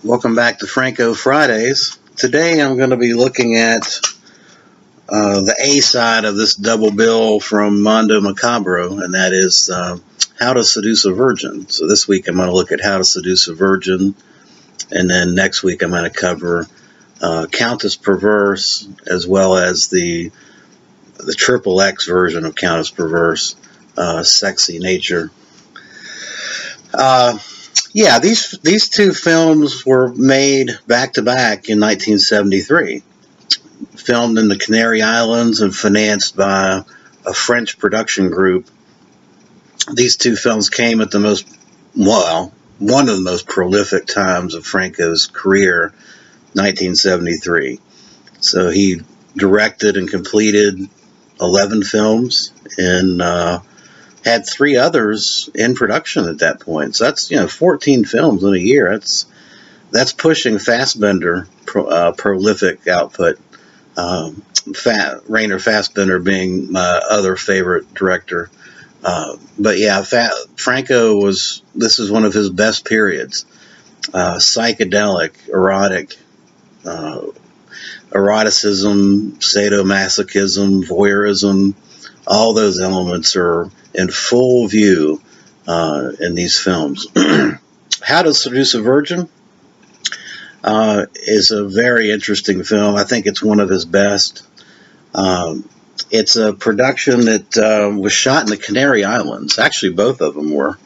Welcome back to Franco Fridays. Today I'm going to be looking at the A side of this double bill from Mondo Macabro, and that is How to Seduce a Virgin. So this week I'm going to look at How to Seduce a Virgin, and then next week I'm going to cover Countess Perverse, as well as the triple X version of Countess Perverse, Sexy Nature. Yeah, these two films were made back to back in 1973, filmed in the Canary Islands and financed by a French production group. These two films came at one of the most prolific times of Franco's career, 1973. So he directed and completed 11 films and had 3 others in production at that point. So that's 14 films in a year. That's pushing Fassbender prolific output. Rainer Fassbender being my other favorite director. But yeah, this is one of his best periods. Psychedelic, erotic, eroticism, sadomasochism, voyeurism, all those elements are in full view in these films. How to Seduce a Virgin is a very interesting film. I think it's one of his best. It's a production that was shot in the Canary Islands. Actually, both of them were.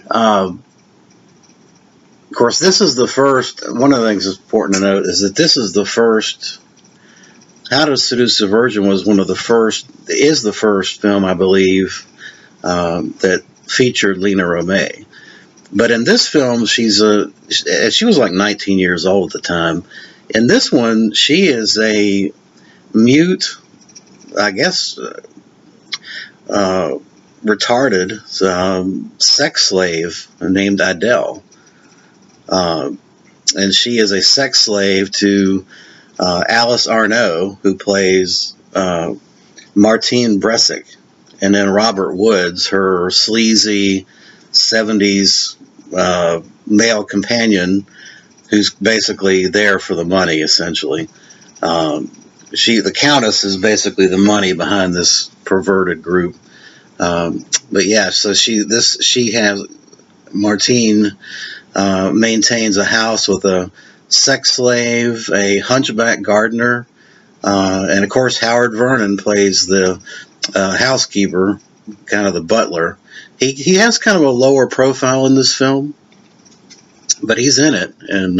Of course, this is the first. One of the things that's important to note is that this is the first. How to Seduce a Virgin is the first film, I believe, that featured Lena Romay. But in this film, she was like 19 years old at the time. In this one, she is a mute, I guess, retarded sex slave named Adele. And she is a sex slave to Alice Arnault, who plays Martine Bressic, and then Robert Woods, her sleazy 70s male companion, who's basically there for the money, essentially. The Countess is basically the money behind this perverted group. But yeah, so Martine maintains a house with a sex slave, a hunchback gardener, and of course Howard Vernon plays the housekeeper, kind of the butler. He has kind of a lower profile in this film, but he's in it, and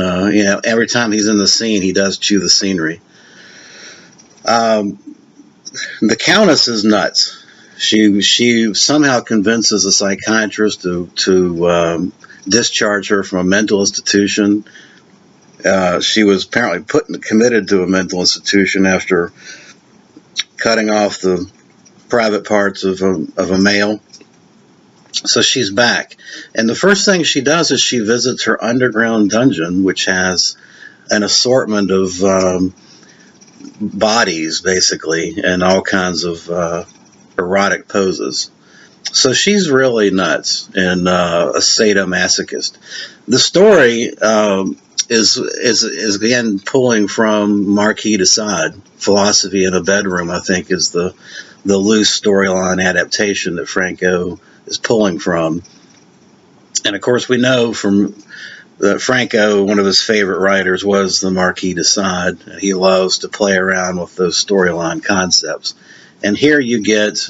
every time he's in the scene, he does chew the scenery. The Countess is nuts. She somehow convinces a psychiatrist to discharge her from a mental institution. She was apparently committed to a mental institution after cutting off the private parts of a male. So she's back. And the first thing she does is she visits her underground dungeon, which has an assortment of bodies, basically, and all kinds of erotic poses. So she's really nuts and a sadomasochist. The story is again pulling from Marquis de Sade. Philosophy in a Bedroom, I think, is the loose storyline adaptation that Franco is pulling from. And of course, we know from Franco, one of his favorite writers was the Marquis de Sade. He loves to play around with those storyline concepts. And here you get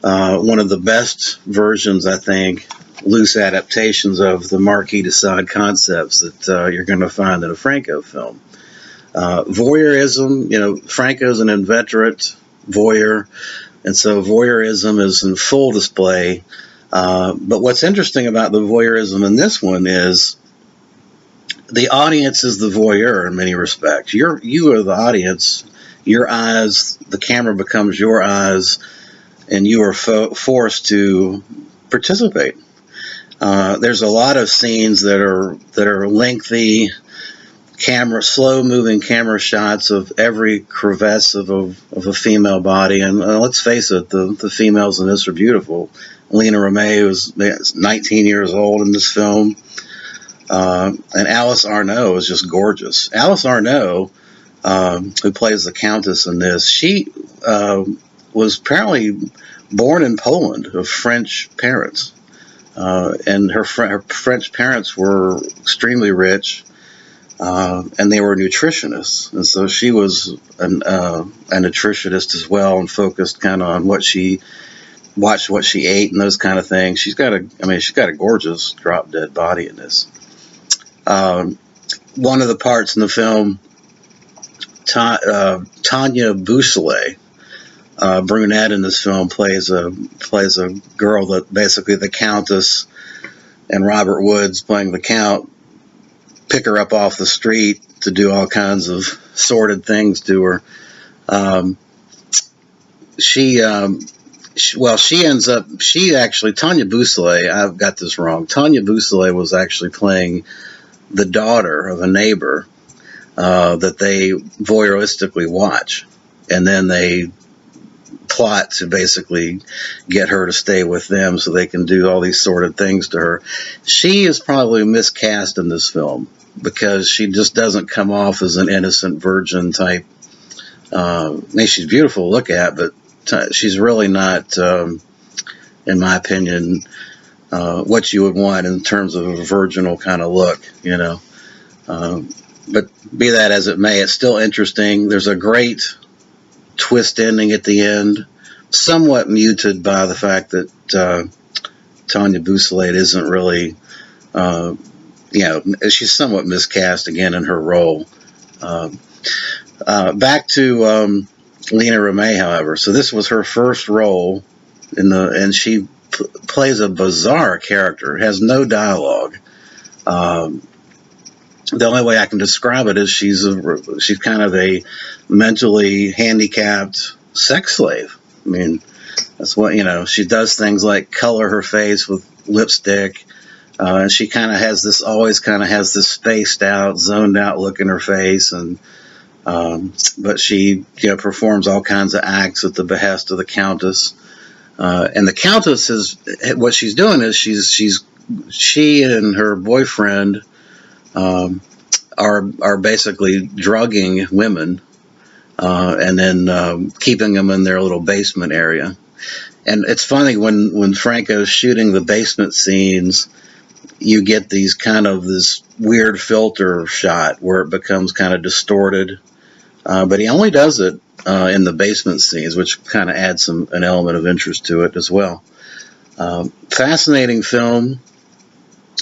one of the best versions, I think, loose adaptations of the Marquis de Sade concepts that you're going to find in a Franco film. Voyeurism, Franco's an inveterate voyeur, and so voyeurism is in full display. But what's interesting about the voyeurism in this one is the audience is the voyeur in many respects. You are the audience. Your eyes, the camera becomes your eyes, and you are forced to participate. There's a lot of scenes that are lengthy, slow-moving camera shots of every crevice of a female body. And let's face it, the females in this are beautiful. Lena Romay was 19 years old in this film. And Alice Arnault is just gorgeous. Alice Arnault, who plays the Countess in this, she was apparently born in Poland of French parents. And her French parents were extremely rich, and they were nutritionists. And so she was a nutritionist as well, and focused kind of on watched what she ate and those kind of things. She's got a gorgeous drop dead body in this. One of the parts in the film, Tanya Bousselet, brunette in this film, plays a girl that basically the Countess and Robert Woods, playing the Count, pick her up off the street to do all kinds of sordid things to her. Tanya Bousselet, I've got this wrong. Tanya Bousselet was actually playing the daughter of a neighbor that they voyeuristically watch, and then they plot to basically get her to stay with them so they can do all these sordid things to her. She is probably miscast in this film because she just doesn't come off as an innocent virgin type. She's beautiful to look at, but she's really not, in my opinion, what you would want in terms of a virginal kind of look, you know. But be that as it may, it's still interesting. There's a great twist ending at the end, somewhat muted by the fact that Tanya Bousselet isn't really, she's somewhat miscast again in her role. Back to Lena Romay, however. So this was her first role and she plays a bizarre character, has no dialogue. The only way I can describe it is she's kind of a mentally handicapped sex slave. I mean, that's what, she does things like color her face with lipstick. And she always has this spaced out, zoned out look in her face. And, but she, performs all kinds of acts at the behest of the Countess. And the Countess what she's doing is she and her boyfriend, are basically drugging women, and then keeping them in their little basement area. And it's funny when Franco's shooting the basement scenes, you get this weird filter shot where it becomes kind of distorted. But he only does it in the basement scenes, which kind of adds an element of interest to it as well. Fascinating film.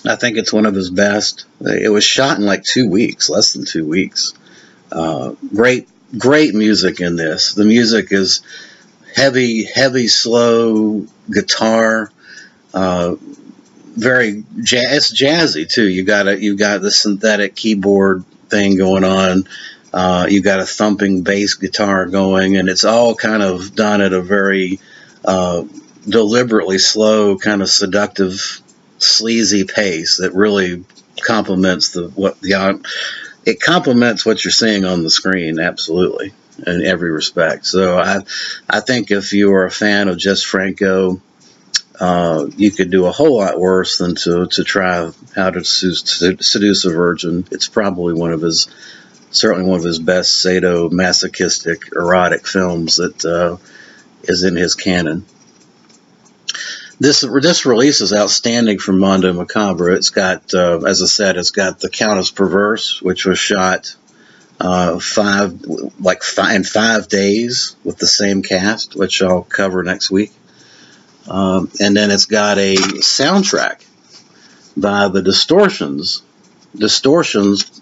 I think it's one of his best. It was shot in like 2 weeks, less than 2 weeks. Great music in this. The music is heavy, slow guitar. It's jazzy too. You got the synthetic keyboard thing going on. You got a thumping bass guitar going, and it's all kind of done at a very deliberately slow, kind of seductive, sleazy pace that really complements it complements what you're seeing on the screen, absolutely, in every respect. So I think if you are a fan of Jess Franco, you could do a whole lot worse than to try How to Seduce a Virgin. It's probably certainly one of his best sadomasochistic erotic films that is in his canon. This release is outstanding from Mondo Macabro. It's got, as I said, it's got The Countess Perverse, which was shot in 5 days with the same cast, which I'll cover next week. And then it's got a soundtrack by the Distortions. Distortions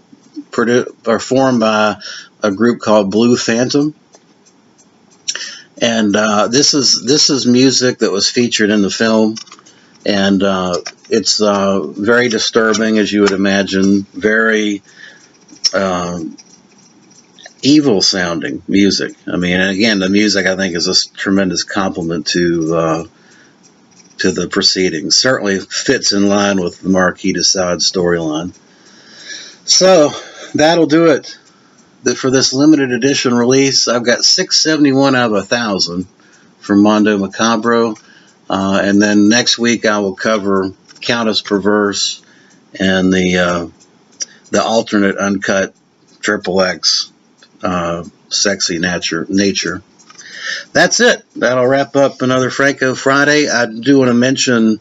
are formed by a group called Blue Phantom. And this is music that was featured in the film, and it's very disturbing, as you would imagine, very evil sounding music. I mean, and again, the music I think is a tremendous compliment to the proceedings. Certainly fits in line with the Marquis de Sade storyline. So that'll do it for this limited edition release. I've got 671 out of 1,000 from Mondo Macabro. And then next week I will cover Countess Perverse and the alternate uncut XXX Sexy Nature. That's it. That'll wrap up another Franco Friday. I do want to mention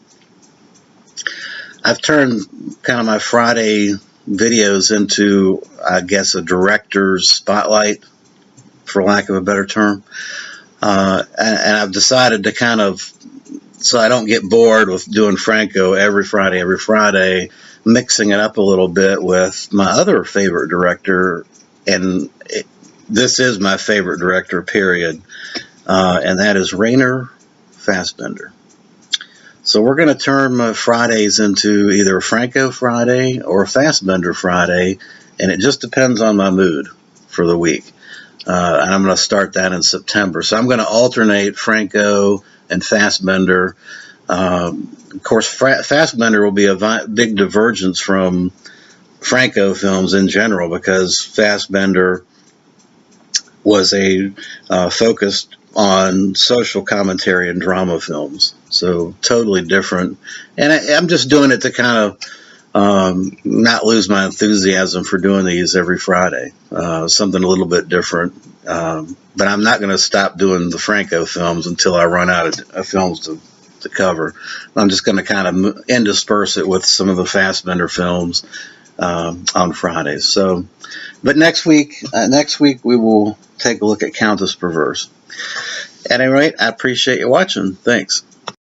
I've turned kind of my Friday videos into, I guess, a director's spotlight, for lack of a better term. And I've decided to kind of, so I don't get bored with doing Franco every Friday, mixing it up a little bit with my other favorite director, and this is my favorite director, period, and that is Rainer Fassbinder. So we're going to turn my Fridays into either a Franco Friday or a Fassbinder Friday, and it just depends on my mood for the week. And I'm going to start that in September. So I'm going to alternate Franco and Fassbinder. Of course, Fassbinder will be a big divergence from Franco films in general, because Fassbinder was focused on social commentary and drama films. So totally different. And I'm just doing it to kind of not lose my enthusiasm for doing these every Friday. Something a little bit different. But I'm not going to stop doing the Franco films until I run out of films to cover. I'm just going to kind of intersperse it with some of the Fassbinder films on Fridays. So, but next week we will take a look at Countess Perverse. At any rate, I appreciate you watching. Thanks.